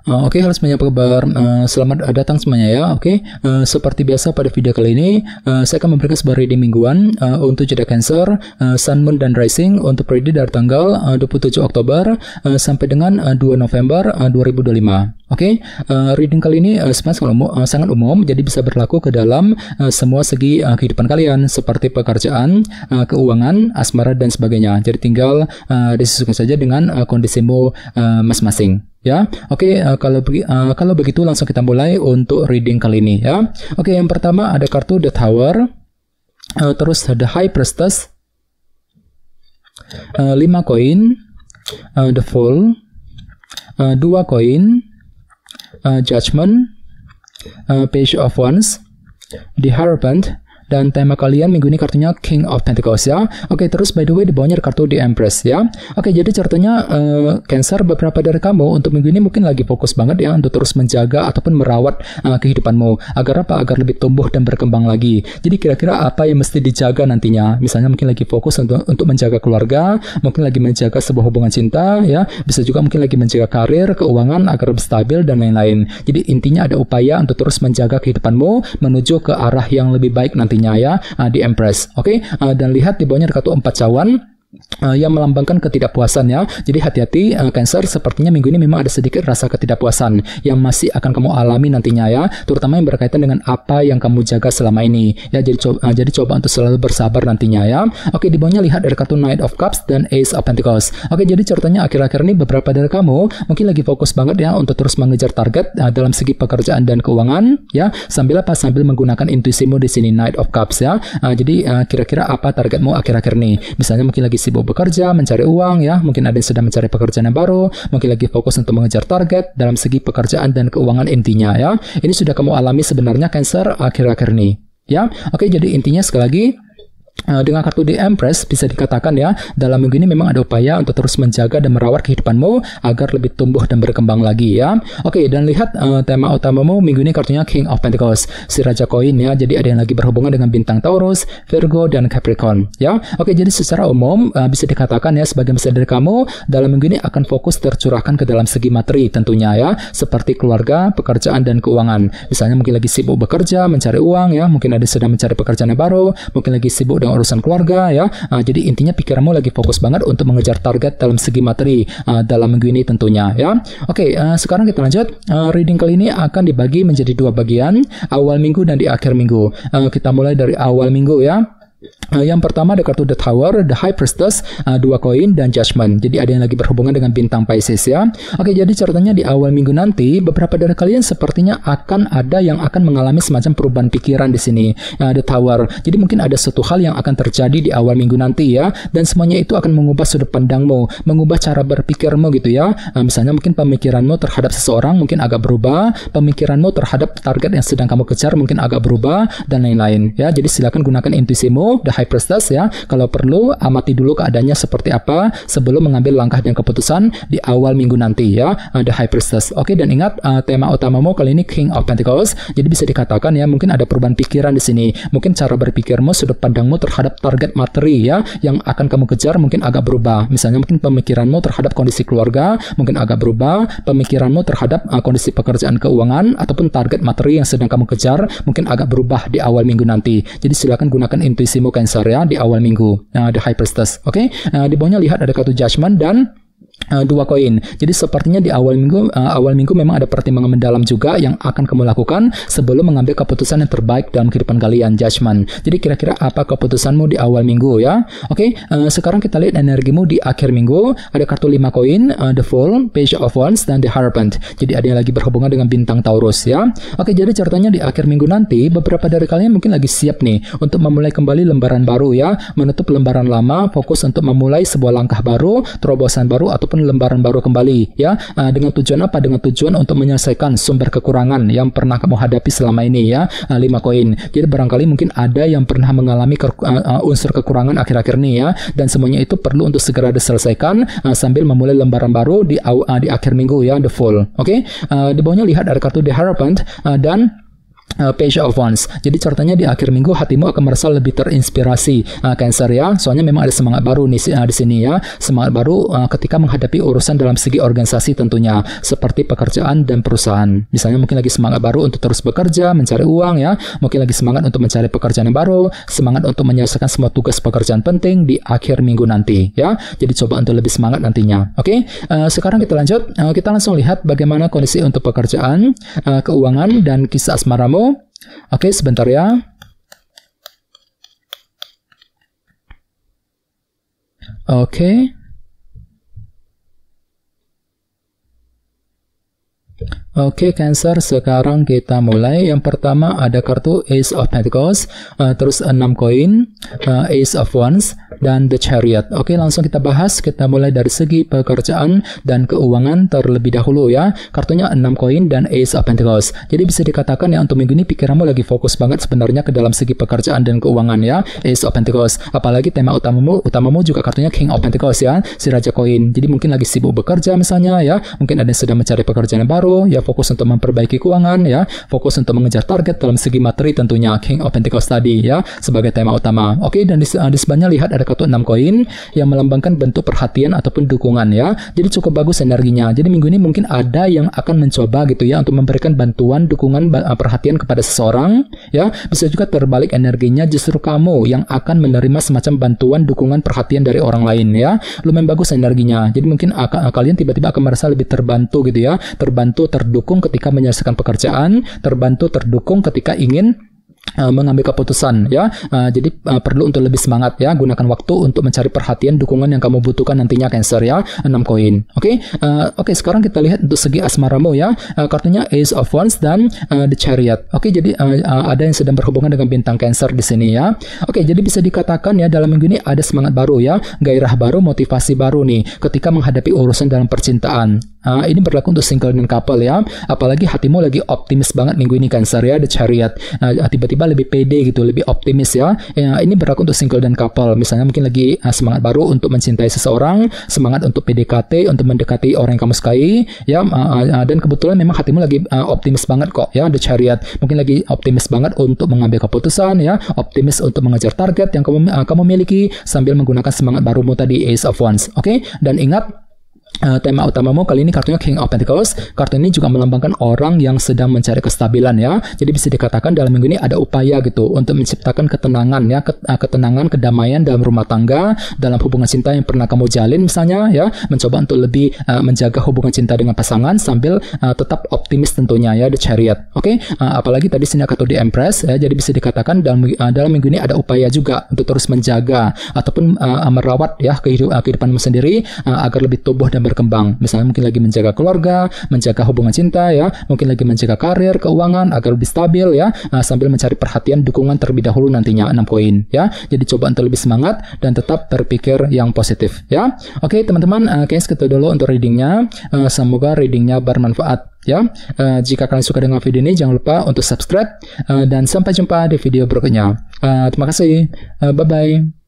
Oke, halo semuanya, apa kabar? Selamat datang semuanya ya. Oke, seperti biasa pada video kali ini, saya akan memberikan sebuah reading mingguan untuk zodiak Cancer, Sun, Moon, dan Rising untuk periode dari tanggal 27 Oktober sampai dengan 2 November 2025. Oke, reading kali ini sebenarnya sangat umum, jadi bisa berlaku ke dalam semua segi kehidupan kalian, seperti pekerjaan, keuangan, asmara, dan sebagainya. Jadi tinggal disesuaikan saja dengan kondisimu masing-masing. Ya, oke. Kalau begitu langsung kita mulai untuk reading kali ini ya. Oke, yang pertama ada kartu The Tower, terus The High Priestess, 5 koin, The Fool, 2 koin, Judgment, Page of Wands, The Hierophant. Dan tema kalian minggu ini kartunya King of Pentacles ya. Oke, terus by the way di bawahnya ada kartu The Empress ya. Oke, jadi ceritanya Cancer, beberapa dari kamu untuk minggu ini mungkin lagi fokus banget ya untuk terus menjaga ataupun merawat kehidupanmu. Agar apa? Agar lebih tumbuh dan berkembang lagi. Jadi kira-kira apa yang mesti dijaga nantinya? Misalnya mungkin lagi fokus untuk menjaga keluarga, mungkin lagi menjaga sebuah hubungan cinta ya. Bisa juga mungkin lagi menjaga karir, keuangan agar lebih stabil dan lain-lain. Jadi intinya ada upaya untuk terus menjaga kehidupanmu menuju ke arah yang lebih baik nantinya ya, di Empress. Oke, dan lihat di bawahnya ada kartu 4 cawan yang melambangkan ketidakpuasan ya. Jadi hati-hati Cancer, sepertinya minggu ini memang ada sedikit rasa ketidakpuasan yang masih akan kamu alami nantinya ya, terutama yang berkaitan dengan apa yang kamu jaga selama ini ya. Jadi coba untuk selalu bersabar nantinya ya. Oke, di bawahnya lihat ada kartu Knight of Cups dan Ace of Pentacles. Oke, jadi ceritanya akhir-akhir ini beberapa dari kamu mungkin lagi fokus banget ya untuk terus mengejar target dalam segi pekerjaan dan keuangan ya, sambil menggunakan intuisimu di sini, Knight of Cups ya. Jadi kira-kira apa targetmu akhir-akhir ini? Misalnya mungkin lagi sibuk bekerja, mencari uang ya, mungkin ada yang sedang mencari pekerjaan yang baru, mungkin lagi fokus untuk mengejar target dalam segi pekerjaan dan keuangan intinya ya. Ini sudah kamu alami sebenarnya Cancer akhir-akhir ini ya. Oke, jadi intinya sekali lagi dengan kartu The Empress bisa dikatakan ya, dalam minggu ini memang ada upaya untuk terus menjaga dan merawat kehidupanmu agar lebih tumbuh dan berkembang lagi ya. Oke, dan lihat tema utamamu minggu ini kartunya King of Pentacles, si Raja Koin ya. Jadi ada yang lagi berhubungan dengan bintang Taurus, Virgo, dan Capricorn ya. Oke, jadi secara umum bisa dikatakan ya, sebagian besar dari kamu dalam minggu ini akan fokus tercurahkan ke dalam segi materi tentunya ya, seperti keluarga, pekerjaan, dan keuangan. Misalnya mungkin lagi sibuk bekerja, mencari uang ya, mungkin ada sedang mencari pekerjaan yang baru, mungkin lagi sibuk dengan urusan keluarga ya. Jadi intinya pikiranmu lagi fokus banget untuk mengejar target dalam segi materi dalam minggu ini tentunya ya. Oke, sekarang kita lanjut. Reading kali ini akan dibagi menjadi 2 bagian, awal minggu dan di akhir minggu. Kita mulai dari awal minggu ya. Yang pertama ada kartu The Tower, The High Priestess, 2 koin, dan Judgment. Jadi ada yang lagi berhubungan dengan bintang Pisces ya. Oke, jadi ceritanya di awal minggu nanti beberapa dari kalian sepertinya akan ada yang akan mengalami semacam perubahan pikiran di sini, The Tower. Jadi mungkin ada suatu hal yang akan terjadi di awal minggu nanti ya, dan semuanya itu akan mengubah sudut pandangmu, mengubah cara berpikirmu gitu ya. Misalnya mungkin pemikiranmu terhadap seseorang mungkin agak berubah, pemikiranmu terhadap target yang sedang kamu kejar mungkin agak berubah, dan lain-lain ya. Jadi silakan gunakan intuisimu, The High Priestess ya. Kalau perlu amati dulu keadaannya seperti apa sebelum mengambil langkah dan keputusan di awal minggu nanti ya, The High Priestess. Oke, dan ingat tema utamamu kali ini King of Pentacles. Jadi bisa dikatakan ya, mungkin ada perubahan pikiran di sini. Mungkin cara berpikirmu, sudut pandangmu terhadap target materi ya yang akan kamu kejar mungkin agak berubah. Misalnya mungkin pemikiranmu terhadap kondisi keluarga mungkin agak berubah, pemikiranmu terhadap kondisi pekerjaan, keuangan, ataupun target materi yang sedang kamu kejar mungkin agak berubah di awal minggu nanti. Jadi silakan gunakan intuisimu Cancer ya di awal minggu, The High Priestess. Oke, di bawahnya lihat ada kartu Judgment dan 2 koin. Jadi sepertinya di awal minggu memang ada pertimbangan mendalam juga yang akan kamu lakukan sebelum mengambil keputusan yang terbaik dalam kehidupan kalian, Judgment. Jadi kira-kira apa keputusanmu di awal minggu ya. Oke, sekarang kita lihat energimu di akhir minggu. Ada kartu 5 koin, The Fool, Page of Wands, dan The Hierophant. Jadi ada yang lagi berhubungan dengan bintang Taurus ya. Oke, jadi ceritanya di akhir minggu nanti beberapa dari kalian mungkin lagi siap nih untuk memulai kembali lembaran baru ya, menutup lembaran lama, fokus untuk memulai sebuah langkah baru, terobosan baru, ataupun lembaran baru kembali ya. Dengan tujuan apa? Dengan tujuan untuk menyelesaikan sumber kekurangan yang pernah kamu hadapi selama ini ya. 5 koin. Jadi barangkali mungkin ada yang pernah mengalami unsur kekurangan akhir-akhir ini ya, dan semuanya itu perlu untuk segera diselesaikan sambil memulai lembaran baru di akhir minggu ya, The Fool. Oke. Di bawahnya lihat ada kartu The Hierophant dan Page of Wands. Jadi ceritanya di akhir minggu hatimu akan merasa lebih terinspirasi, Cancer ya. Soalnya memang ada semangat baru nih di sini ya. Semangat baru ketika menghadapi urusan dalam segi organisasi tentunya, seperti pekerjaan dan perusahaan. Misalnya mungkin lagi semangat baru untuk terus bekerja, mencari uang ya. Mungkin lagi semangat untuk mencari pekerjaan yang baru, semangat untuk menyelesaikan semua tugas pekerjaan penting di akhir minggu nanti ya. Jadi coba untuk lebih semangat nantinya. Oke, sekarang kita lanjut. Kita langsung lihat bagaimana kondisi untuk pekerjaan, keuangan dan kisah asmaramu. Oke, sebentar ya. Oke. Oke, Cancer, sekarang kita mulai. Yang pertama ada kartu Ace of Pentacles, terus 6 koin, Ace of Wands, dan The Chariot. Oke, langsung kita bahas. Kita mulai dari segi pekerjaan dan keuangan terlebih dahulu ya. Kartunya 6 koin dan Ace of Pentacles. Jadi bisa dikatakan ya, untuk minggu ini pikiranmu lagi fokus banget sebenarnya ke dalam segi pekerjaan dan keuangan ya. Ace of Pentacles. Apalagi tema utamamu juga kartunya King of Pentacles ya, si Raja Koin. Jadi mungkin lagi sibuk bekerja misalnya ya. Mungkin ada yang sedang mencari pekerjaan yang baru ya, fokus untuk memperbaiki keuangan ya, fokus untuk mengejar target dalam segi materi tentunya, King of Pentacles tadi ya, sebagai tema utama. Oke, dan di sebelahnya lihat ada kartu 6 koin yang melambangkan bentuk perhatian ataupun dukungan ya. Jadi cukup bagus energinya. Jadi minggu ini mungkin ada yang akan mencoba gitu ya untuk memberikan bantuan, dukungan, perhatian kepada seseorang ya. Bisa juga terbalik energinya, justru kamu yang akan menerima semacam bantuan, dukungan, perhatian dari orang lain ya. Lumayan bagus energinya. Jadi mungkin kalian tiba-tiba akan merasa lebih terbantu gitu ya, terbantu, terdukung ketika menyelesaikan pekerjaan, terbantu, terdukung ketika ingin mengambil keputusan ya. Jadi perlu untuk lebih semangat ya, gunakan waktu untuk mencari perhatian, dukungan yang kamu butuhkan nantinya, Cancer ya. 6 koin. Oke, sekarang kita lihat untuk segi asmaramu ya. Kartunya Ace of Wands dan The Chariot. Oke, jadi ada yang sedang berhubungan dengan bintang Cancer di sini ya. Oke, jadi bisa dikatakan ya, dalam minggu ini ada semangat baru ya, gairah baru, motivasi baru nih ketika menghadapi urusan dalam percintaan. Ini berlaku untuk single dan couple ya. Apalagi hatimu lagi optimis banget minggu ini, Cancer ya, The Chariot. Tiba-tiba lebih pede gitu, lebih optimis ya. Ini berlaku untuk single dan couple. Misalnya mungkin lagi semangat baru untuk mencintai seseorang, semangat untuk PDKT, untuk mendekati orang yang kamu sukai ya. Dan kebetulan memang hatimu lagi optimis banget kok ya, The Chariot. Mungkin lagi optimis banget untuk mengambil keputusan ya, optimis untuk mengejar target yang kamu miliki sambil menggunakan semangat barumu tadi, Ace of Wands. Oke, dan ingat, tema utamamu kali ini kartunya King of Pentacles. Kartu ini juga melambangkan orang yang sedang mencari kestabilan ya. Jadi bisa dikatakan dalam minggu ini ada upaya gitu untuk menciptakan ketenangan ya, ketenangan, kedamaian dalam rumah tangga, dalam hubungan cinta yang pernah kamu jalin misalnya ya. Mencoba untuk lebih menjaga hubungan cinta dengan pasangan sambil tetap optimis tentunya ya, The Chariot. Oke, apalagi tadi sini kartu The Empress ya. Jadi bisa dikatakan dalam minggu ini ada upaya juga untuk terus menjaga ataupun merawat ya kehidupanmu sendiri agar lebih tumbuh dan berkembang. Misalnya mungkin lagi menjaga keluarga, menjaga hubungan cinta ya, mungkin lagi menjaga karir, keuangan agar lebih stabil ya, sambil mencari perhatian, dukungan terlebih dahulu nantinya, 6 koin ya. Jadi coba untuk lebih semangat dan tetap berpikir yang positif ya. Oke, teman-teman, guys, gitu dulu untuk readingnya. Semoga readingnya bermanfaat ya. Jika kalian suka dengan video ini, jangan lupa untuk subscribe dan sampai jumpa di video berikutnya. Terima kasih. Bye bye.